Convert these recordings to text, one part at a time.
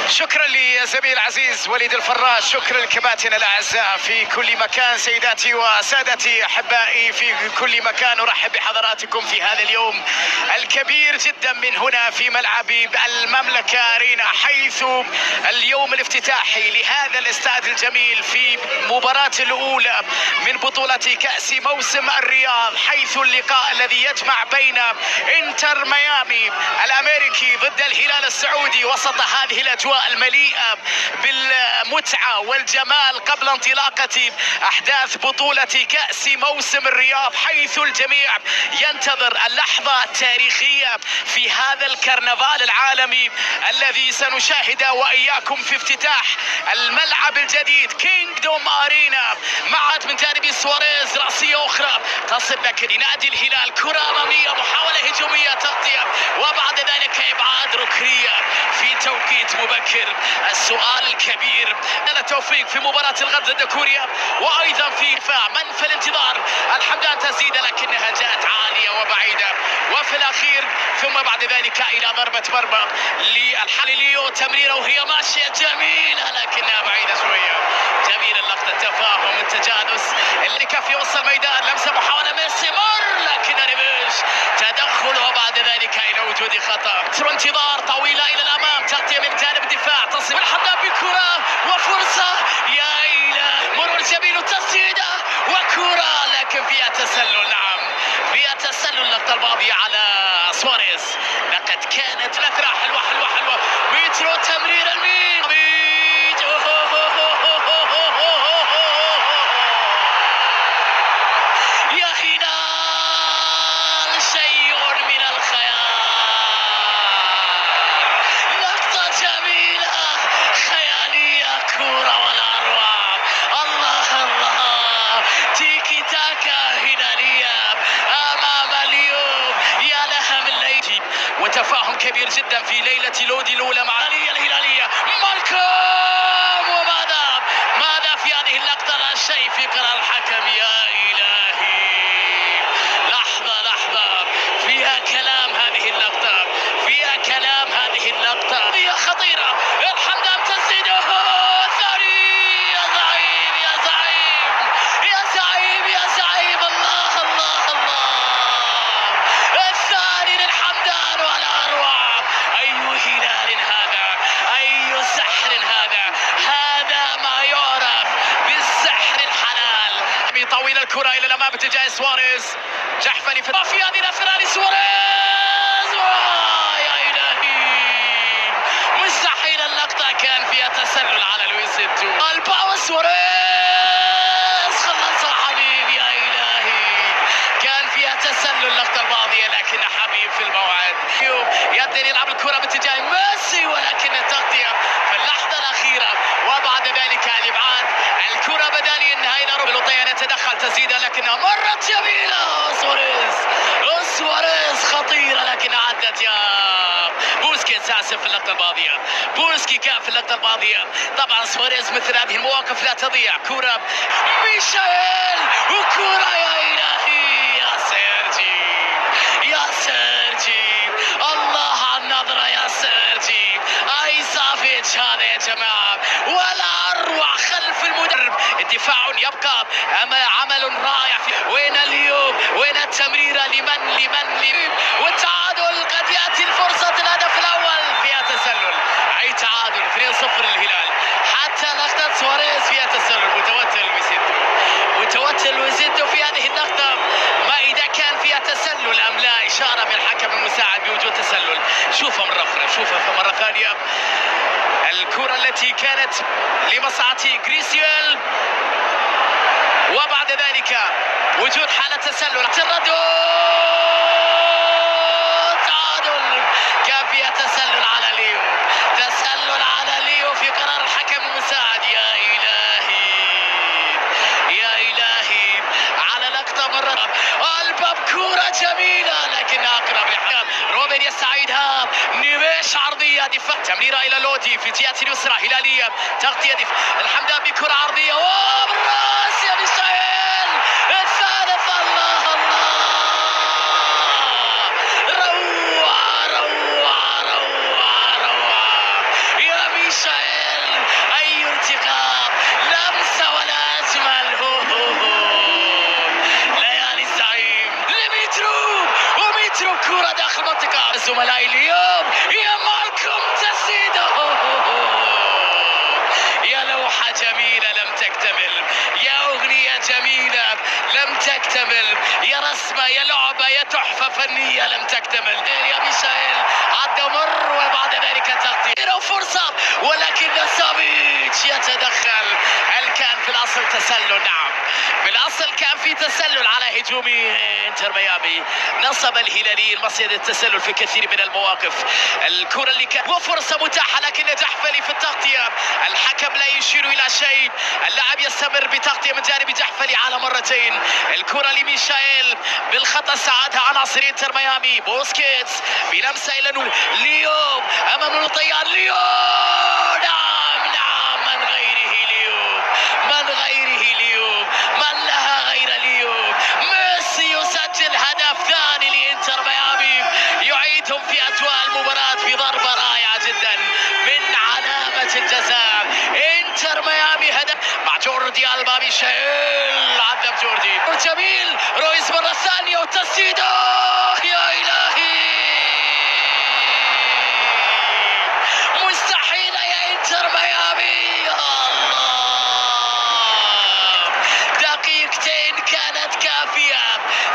شكرا لزميل العزيز وليد الفراش، شكرا للكباتن الاعزاء في كل مكان، سيداتي وسادتي احبائي في كل مكان، ارحب بحضراتكم في هذا اليوم الكبير جدا من هنا في ملعب المملكه ارينا، حيث اليوم الافتتاحي لهذا الاستاد الجميل في مباراة الاولى من بطولة كأس موسم الرياض، حيث اللقاء الذي يجمع بين انتر ميامي الامريكي ضد الهلال السعودي وسط هذه الاجواء المليئة بالمتعة والجمال قبل انطلاقة احداث بطولة كأس موسم الرياض، حيث الجميع ينتظر اللحظة التاريخية في هذا الكرنفال العالمي الذي سنشاهد واياكم في افتتاح الملعب الجديد كينغدوم ارينا. معت من جانب سواريز رأسية اخرى تصل لك لنادي الهلال، كرة امامية، محاولة هجومية، تغطية وبعد ذلك ابعاد ركنية في توقيت مبكر. السؤال الكبير، التوفيق في مباراة الغد ضد كوريا، وايضا في دفاع من في الانتظار الحمدان تسديدة لكنها جاءت عالية وبعيدة، وفي الاخير ثم بعد ذلك الى ضربة مرمى للحليليو، تمريرة وهي ماشية جميلة لكنها بعيدة شوية. جميل اللقطة، التفاهم، التجانس اللي كان في وسط الميدان، لمسة، محاولة ميسي، مر لكنها ريبيش، تدخل وبعد ذلك الى وجود خطأ. انتظار طويلة الى الامام، تغطية من جانب الدفاع، تصل الحمدان بكرة وفرصة، يا إله، مرور جميل وتسديدة وكرة لكن فيها تسلل. نعم فيها تسلل. اللقطة الماضية على سواريز لقد كانت نثرة حلوة حلوة حلوة، مترو تمرير المين يا هلال، شيء من الخيال، لقطة جميلة خيالية، كرة ولا أروع. الله الله، تيكي تاكا هلالية أمام اليوم، يا لها من ليلة وتفاهم كبير جدا في ليلة لودي الأولى مع الهلالية. مالكوم، ماذا في هذه اللقطة؟ لا شيء في قرار الحكم. يا إلهي، لحظة فيها كلام هذه اللقطة، فيها كلام هذه اللقطة، هي خطيرة. الحمدان تسديده ثاني، يا زعيم يا زعيم يا زعيم يا زعيم، الله الله الله، الثاني للحمدان ولا أروع. أي هلال هذا، أي سحر هذا، هذا ما يعرف بالسحر الحلال. طويل الكرة إلى الأمام باتجاه سواريز، جحفلي في هذه الأثناء لسواريز، يا إلهي، مستحيل. اللقطة كان فيها تسلل على لويسيتو، الباو سواريز، خلصها حبيب، يا إلهي، كان فيها تسلل اللقطة الماضية لكن حبيب في الموعد. يبدأ يلعب الكرة باتجاه ميسي ولكن التغطية في اللحظة الأخيرة وبعد ذلك الإبعاد. الكرة بدالي انها الى لوطيان يتدخل، تسديدة لكنها مرت جميلة. سواريز خطيرة لكن عدت. يا بوسكيتس، اسف في اللقطة الماضية، بوسكي كان في اللقطة الماضية. طبعا سواريز مثل هذه المواقف لا تضيع. كرة ميشيل وكرة، يا إلهي، يا سيرجي يا سيرجي، الله على النظرة يا سيرجي. اي سافيتش هذا يا جماعة، ولا اروع خلف المدرب. الدفاع يبقى عمل رائع. وين اليوم، وين التمريرة، لمن والتعادل، قد يأتي الفرصة الهدف الأول، فيها تسلل. أي تعادل 2-0 للهلال. حتى لقطة سواريز فيها تسلل. متوتر لويزيتو في هذه اللقطة، ما إذا كان فيها تسلل أم لا. إشارة من الحكم المساعد بوجود تسلل. شوفها مرة أخرى، شوفها مرة ثانية. الكرة التي كانت لمصلحة غريسيال وبعد ذلك وجود حالة تسلل، التردد، تعادل، كان فيها تسلل على ليو، تسلل على ليو في قرار الحكم المساعد. يا إلهي يا إلهي، على لقطة مرة الباب، كرة جميلة لكنها أقرب للحكم. روبن يستعيدها، نيميش عرضية، دفاع، تمريرة إلى لودي في الجهة اليسرى، هلالية، تغطية، دفاع، الحمدان بكرة عرضية وبالراس يا ميشيل، الثالث، الله الله، روعة روعة روعة روعة، يا ميشيل. زملائي اليوم. يا مالكم تسديده، يا لوحة جميلة لم تكتمل، يا أغنية جميلة لم تكتمل، يا رسمة، يا لعبة، يا تحفة فنية لم تكتمل. يا ميشائيل عدى مر وبعد ذلك تغطية وفرصة، ولكن سافيتش يتدخل. هل كان في الأصل تسلل؟ نعم، في الأصل كان في تسلل على هجوم انتر ميامي. نصب الهلالي المصيدة التسلل في كثير من المواقف. الكرة اللي كانت وفرصة متاحة لكن جحفلي في التغطية. الحكم لا يشير إلى شيء، اللاعب يستمر بتغطية من جانب جحفلي على مرتين. الكرة لميشائيل بالخطأ ساعدها عناصر انتر ميامي. بوسكيتس بلمسة إلى ليو أمام الطيار. ليو، نعم نعم، من غيره ليو، من غيره ليو، من لها غير ليو. ميسي يسجل هدف ثاني لإنتر ميامي، يعيدهم في أجواء المباراة بضربة رائعة جدا من علامة الجزاء. انتر ميامي هدف مع جوردي ألبا. ميشائيل عذب جوردي، جميل، رويز مرة ثانية وتسديده، يا إلهي، مستحيلة يا انتر ميامي. الله، دقيقتين كانت كافية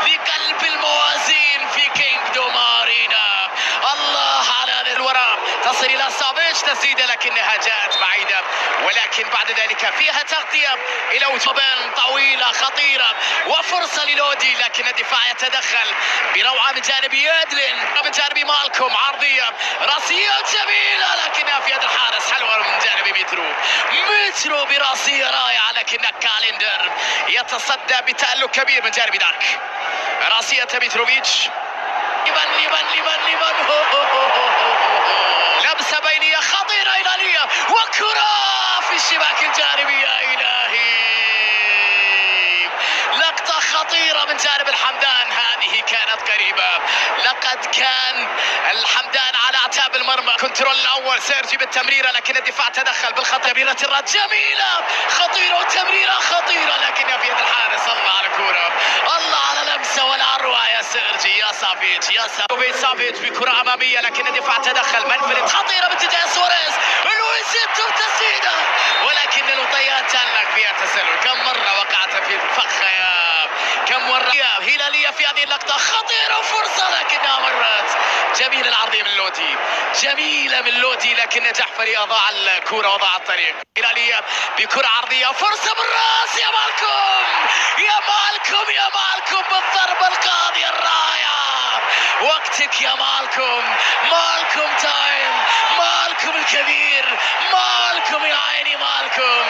لقلب الموازين في كينغدو مارينا. الله على هذا الوراء، تصل إلى سافيتش، تسديدة لكنها جاءت بعيدة، ولكن بعد ذلك فيها تغطية إلى وجبان طويلة خطيرة وفرصة للودي، لكن الدفاع يتدخل بروعة من جانب يدلين، من جانب مالكوم، عرضية راسية جميلة لكنها في يد الحارس، حلوة من جانب مترو براسية رائعة، لكن كالندر يتصدى بتألق كبير من جانب دارك. راسية متروفيتش، لمن لمسة بينية خطيرة إيرانية وكرة في الشباك الجانبي. يا إلهي، لقطة خطيرة من جانب الحمدان، هذه كانت قريبة. لقد كان الحمدان على اعتاب المرمى، كنترول الأول سيرجي بالتمريرة، لكن الدفاع تدخل بالخطأ. تمريرة الرد جميلة خطيرة وتمريرة خطيرة لكنها في يد الحارس. الله على كرة، الله على لمسة والعروة يا سيرجي، يا سافيتش، يا سافيتش بكرة أمامية، لكن الدفاع تدخل. منفلت خطيرة باتجاه سواريز، لويسيتو تسديدة، ولكن الوطيات تألق فيها تسلل. كم مرة وقعت في الفخ يا، كم مرة. هلالية في هذه اللقطة خطيرة وفرصة لكنها مرت. جميلة العرضية من لودي، جميلة من لودي، لكن جحفري أضاع الكرة وضاع الطريق. هلالية بكرة عرضية، فرصة بالراس. يا مالكم، يا مالكم، يا مالكم بالضربة القاضية الرائعة. وقتك يا مالكم، مالكم تايم، مالكم الكبير، مالكم يا عيني، مالكم